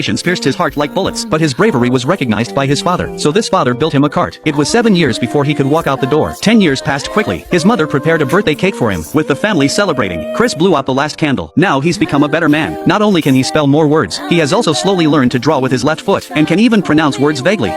pierced his heart like bullets, but his bravery was recognized by his father, so this father built him a cart. It was 7 years before he could walk out the door. 10 years passed quickly. His mother prepared a birthday cake for him, with the family celebrating. Chris blew out the last candle. Now he's become a better man. Not only can he spell more words, he has also slowly learned to draw with his left foot, and can even pronounce words vaguely.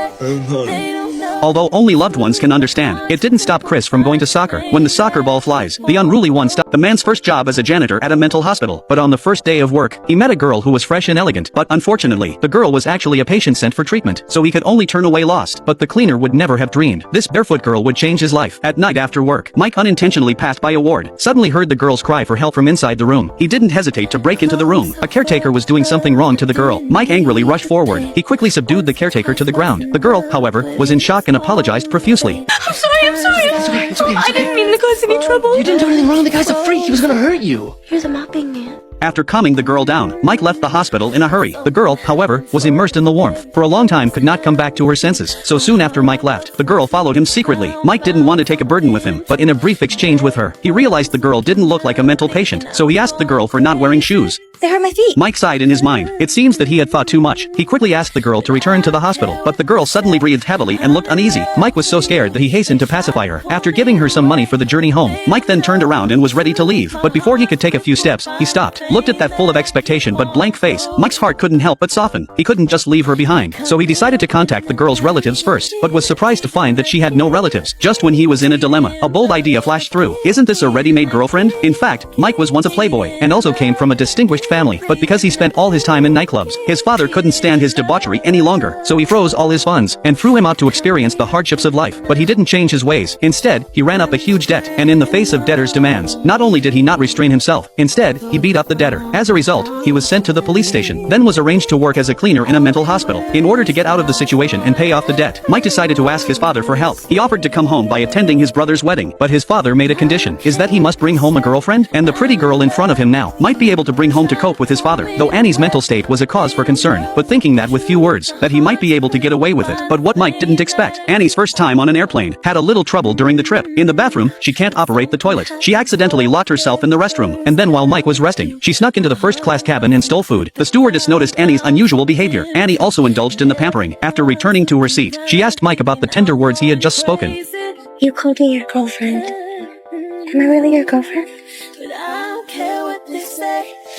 Although only loved ones can understand, it didn't stop Chris from going to soccer. When the soccer ball flies, the unruly one stopped. The man's first job as a janitor at a mental hospital, but on the first day of work, he met a girl who was fresh and elegant, but unfortunately, the girl was actually a patient sent for treatment, so he could only turn away lost. But the cleaner would never have dreamed this barefoot girl would change his life. At night after work, Mike unintentionally passed by a ward, suddenly heard the girl's cry for help from inside the room. He didn't hesitate to break into the room. A caretaker was doing something wrong to the girl. Mike angrily rushed forward. He quickly subdued the caretaker to the ground. The girl, however, was in shock and apologized profusely. I'm sorry. It's okay. I didn't mean to cause any trouble. You didn't do anything wrong. The guy's a freak. He was gonna hurt you. You're the mopping man. After calming the girl down, Mike left the hospital in a hurry. The girl, however, was immersed in the warmth. For a long time could not come back to her senses. So soon after Mike left, the girl followed him secretly. Mike didn't want to take a burden with him, but in a brief exchange with her, he realized the girl didn't look like a mental patient, so he asked the girl for not wearing shoes. They hurt my feet. Mike sighed in his mind. It seems that he had thought too much. He quickly asked the girl to return to the hospital, but the girl suddenly breathed heavily and looked uneasy. Mike was so scared that he hastened to pacify her. After giving her some money for the journey home, Mike then turned around and was ready to leave. But before he could take a few steps, he stopped, looked at that full of expectation but blank face. Mike's heart couldn't help but soften. He couldn't just leave her behind, so he decided to contact the girl's relatives first, but was surprised to find that she had no relatives. Just when he was in a dilemma, a bold idea flashed through. Isn't this a ready-made girlfriend? In fact, Mike was once a playboy, and also came from a distinguished family, but because he spent all his time in nightclubs, his father couldn't stand his debauchery any longer, so he froze all his funds, and threw him out to experience the hardships of life. But he didn't change his ways. Instead, he ran up a huge debt, and in the face of debtors' demands, not only did he not restrain himself, instead, he beat up the debtor. As a result, he was sent to the police station, then was arranged to work as a cleaner in a mental hospital. In order to get out of the situation and pay off the debt, Mike decided to ask his father for help. He offered to come home by attending his brother's wedding, but his father made a condition, is that he must bring home a girlfriend, and the pretty girl in front of him now might be able to bring home to cope with his father, though Annie's mental state was a cause for concern, but thinking that with few words, that he might be able to get away with it. But what Mike didn't expect, Annie's first time on an airplane, had a little trouble during the trip. In the bathroom, she can't operate the toilet. She accidentally locked herself in the restroom, and then while Mike was resting, she snuck into the first-class cabin and stole food. The stewardess noticed Annie's unusual behavior. Annie also indulged in the pampering. After returning to her seat, she asked Mike about the tender words he had just spoken. You called me your girlfriend. Am I really your girlfriend?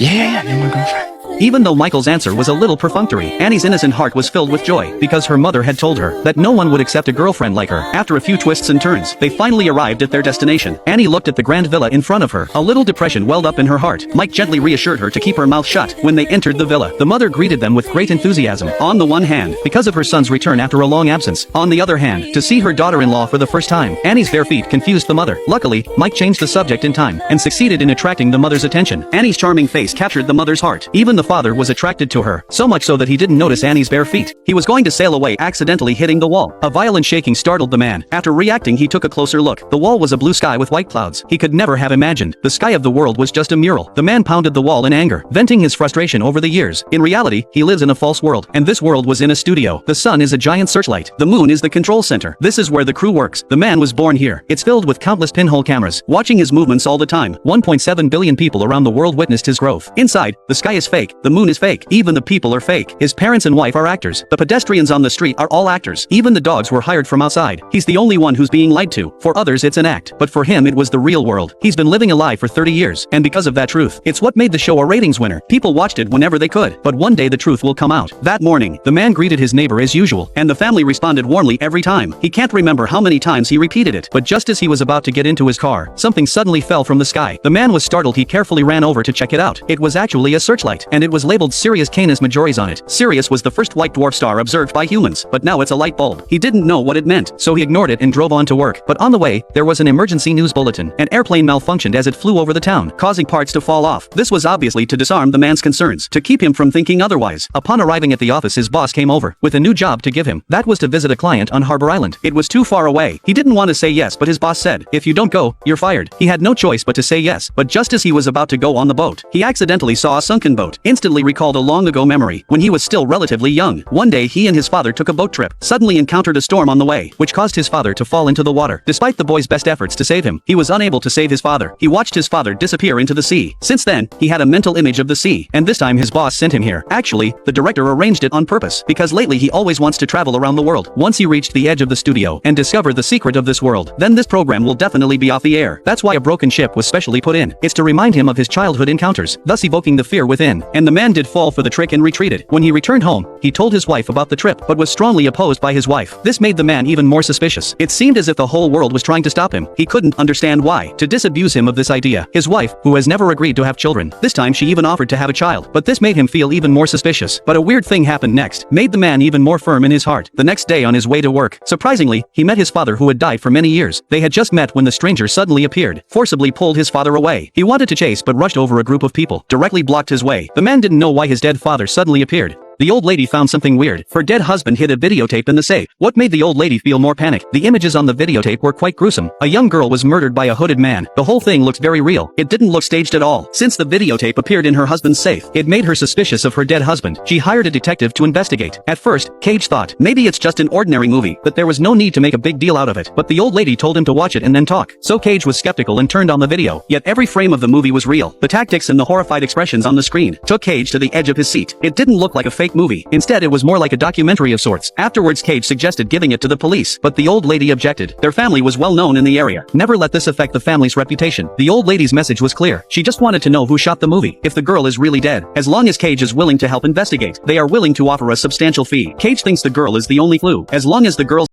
Yeah, you're my girlfriend. Even though Michael's answer was a little perfunctory, Annie's innocent heart was filled with joy, because her mother had told her that no one would accept a girlfriend like her. After a few twists and turns, they finally arrived at their destination. Annie looked at the grand villa in front of her. A little depression welled up in her heart. Mike gently reassured her to keep her mouth shut. When they entered the villa, the mother greeted them with great enthusiasm. On the one hand, because of her son's return after a long absence. On the other hand, to see her daughter-in-law for the first time. Annie's bare feet confused the mother. Luckily, Mike changed the subject in time, and succeeded in attracting the mother's attention. Annie's charming face captured the mother's heart. Even the father was attracted to her, so much so that he didn't notice Annie's bare feet. He was going to sail away, accidentally hitting the wall. A violent shaking startled the man. After reacting, he took a closer look. The wall was a blue sky with white clouds. He could never have imagined the sky of the world was just a mural. The man pounded the wall in anger, venting his frustration over the years. In reality, he lives in a false world, and this world was in a studio. The sun is a giant searchlight. The moon is the control center. This is where the crew works. The man was born here. It's filled with countless pinhole cameras, watching his movements all the time. 1.7 billion people around the world witnessed his growth. Inside, the sky is fake. The moon is fake. Even the people are fake. His parents and wife are actors. The pedestrians on the street are all actors. Even the dogs were hired from outside. He's the only one who's being lied to. For others it's an act, but for him it was the real world. He's been living a lie for 30 years, and because of that truth, it's what made the show a ratings winner. People watched it whenever they could, but one day the truth will come out. That morning, the man greeted his neighbor as usual, and the family responded warmly every time. He can't remember how many times he repeated it, but just as he was about to get into his car, something suddenly fell from the sky. The man was startled. He carefully ran over to check it out. It was actually a searchlight, and it was labeled Sirius Canis Majoris on it. Sirius was the first white dwarf star observed by humans, but now it's a light bulb. He didn't know what it meant, so he ignored it and drove on to work. But on the way, there was an emergency news bulletin. An airplane malfunctioned as it flew over the town, causing parts to fall off. This was obviously to disarm the man's concerns, to keep him from thinking otherwise. Upon arriving at the office, his boss came over with a new job to give him. That was to visit a client on Harbor Island. It was too far away. He didn't want to say yes, but his boss said, "If you don't go, you're fired." He had no choice but to say yes, but just as he was about to go on the boat, he accidentally saw a sunken boat. instantly recalled a long ago memory, when he was still relatively young. One day he and his father took a boat trip, suddenly encountered a storm on the way, which caused his father to fall into the water. Despite the boy's best efforts to save him, he was unable to save his father. He watched his father disappear into the sea. Since then, he had a mental image of the sea, and this time his boss sent him here. Actually, the director arranged it on purpose, because lately he always wants to travel around the world. Once he reached the edge of the studio and discovered the secret of this world, then this program will definitely be off the air. That's why a broken ship was specially put in. It's to remind him of his childhood encounters, thus evoking the fear within. And the man did fall for the trick and retreated. When he returned home, he told his wife about the trip, but was strongly opposed by his wife. This made the man even more suspicious. It seemed as if the whole world was trying to stop him. He couldn't understand why. To disabuse him of this idea, his wife, who has never agreed to have children, this time she even offered to have a child, but this made him feel even more suspicious. But a weird thing happened next, made the man even more firm in his heart. The next day on his way to work, surprisingly, he met his father who had died for many years. They had just met when the stranger suddenly appeared, forcibly pulled his father away. He wanted to chase but rushed over a group of people, directly blocked his way. The man didn't know why his dead father suddenly appeared. The old lady found something weird. Her dead husband hid a videotape in the safe. What made the old lady feel more panic? The images on the videotape were quite gruesome. A young girl was murdered by a hooded man. The whole thing looked very real. It didn't look staged at all. Since the videotape appeared in her husband's safe, it made her suspicious of her dead husband. She hired a detective to investigate. At first, Cage thought, maybe it's just an ordinary movie, but there was no need to make a big deal out of it. But the old lady told him to watch it and then talk. So Cage was skeptical and turned on the video. Yet every frame of the movie was real. The tactics and the horrified expressions on the screen took Cage to the edge of his seat. It didn't look like a fake movie. Instead, it was more like a documentary of sorts. Afterwards, Cage suggested giving it to the police, but the old lady objected. Their family was well known in the area. Never let this affect the family's reputation. The old lady's message was clear. She just wanted to know who shot the movie. If the girl is really dead, as long as Cage is willing to help investigate, they are willing to offer a substantial fee. Cage thinks the girl is the only clue. As long as the girl's